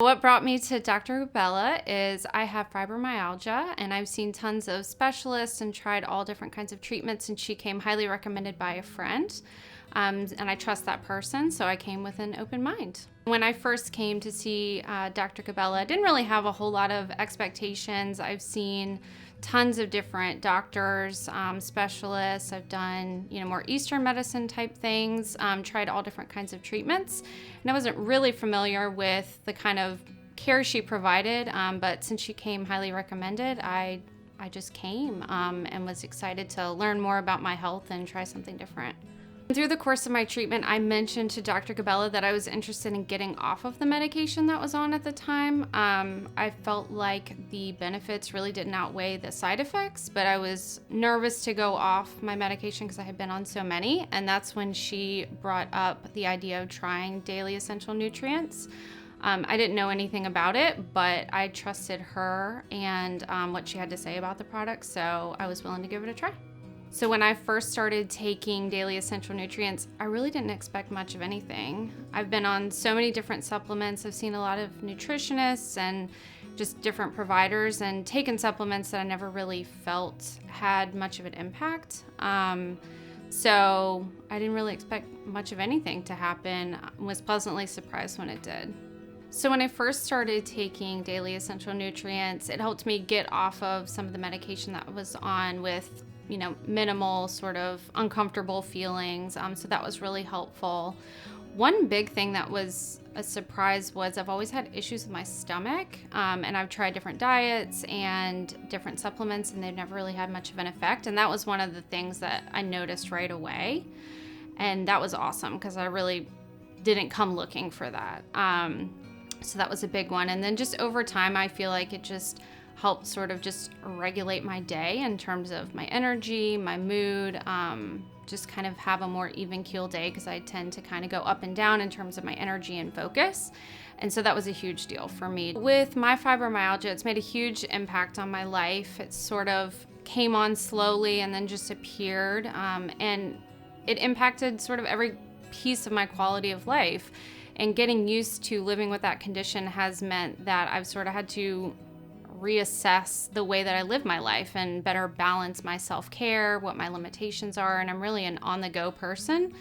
What brought me to Dr. Gabella is I have fibromyalgia, and I've seen tons of specialists and tried all different kinds of treatments, and she came highly recommended by a friend. And I trust that person, so I came with an open mind. When I first came to see Dr. Gabella, I didn't really have a whole lot of expectations. I've seen tons of different doctors, specialists. I've done, more Eastern medicine type things, tried all different kinds of treatments. And I wasn't really familiar with the kind of care she provided, but since she came highly recommended, I just came and was excited to learn more about my health and try something different. Through the course of my treatment, I mentioned to Dr. Gabella that I was interested in getting off of the medication that was on at the time. I felt like the benefits really didn't outweigh the side effects, but I was nervous to go off my medication because I had been on so many, and that's when she brought up the idea of trying daily essential nutrients. I didn't know anything about it, but I trusted her and what she had to say about the product, so I was willing to give it a try. So when I first started taking daily essential nutrients, I really didn't expect much of anything. I've been on so many different supplements. I've seen a lot of nutritionists and just different providers and taken supplements that I never really felt had much of an impact. So I didn't really expect much of anything to happen. I was pleasantly surprised when it did. So when I first started taking daily essential nutrients, it helped me get off of some of the medication that I was on with minimal sort of uncomfortable feelings. So that was really helpful. One big thing that was a surprise was I've always had issues with my stomach, and I've tried different diets and different supplements, and they've never really had much of an effect. And that was one of the things that I noticed right away. And that was awesome because I really didn't come looking for that. So that was a big one. And then just over time, I feel like it just helped sort of just regulate my day in terms of my energy, my mood, just kind of have a more even keel day because I tend to kind of go up and down in terms of my energy and focus. And so that was a huge deal for me. With my fibromyalgia, it's made a huge impact on my life. It sort of came on slowly and then just appeared. And it impacted sort of every piece of my quality of life. And getting used to living with that condition has meant that I've sort of had to reassess the way that I live my life and better balance my self-care, what my limitations are, and I'm really an on-the-go person.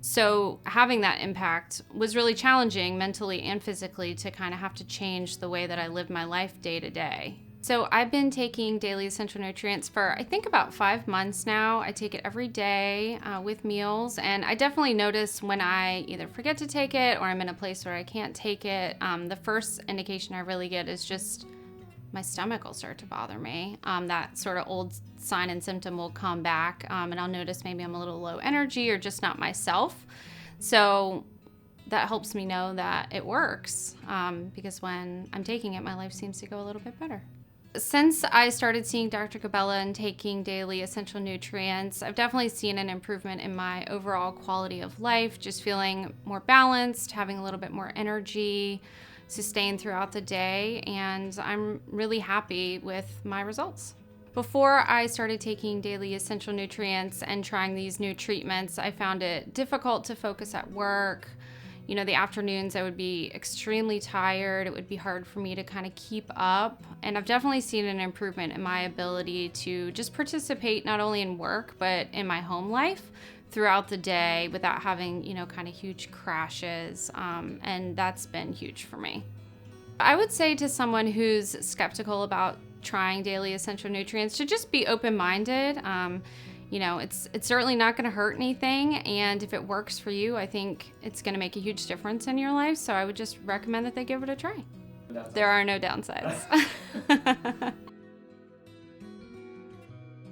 So having that impact was really challenging mentally and physically to kind of have to change the way that I live my life day to day. So I've been taking daily essential nutrients for I think about 5 months now. I take it every day with meals, and I definitely notice when I either forget to take it or I'm in a place where I can't take it. The first indication I really get is just my stomach will start to bother me. That sort of old sign and symptom will come back, and I'll notice maybe I'm a little low energy or just not myself. So that helps me know that it works, because when I'm taking it, my life seems to go a little bit better. Since I started seeing Dr. Gabella and taking daily essential nutrients, I've definitely seen an improvement in my overall quality of life, just feeling more balanced, having a little bit more energy, sustained throughout the day, and I'm really happy with my results. Before I started taking daily essential nutrients and trying these new treatments, I found it difficult to focus at work. The afternoons I would be extremely tired. It would be hard for me to kind of keep up. And I've definitely seen an improvement in my ability to just participate not only in work, but in my home life throughout the day without having, kind of huge crashes. And that's been huge for me. I would say to someone who's skeptical about trying daily essential nutrients to just be open-minded. It's certainly not going to hurt anything. And if it works for you, I think it's going to make a huge difference in your life. So I would just recommend that they give it a try. There are no downsides.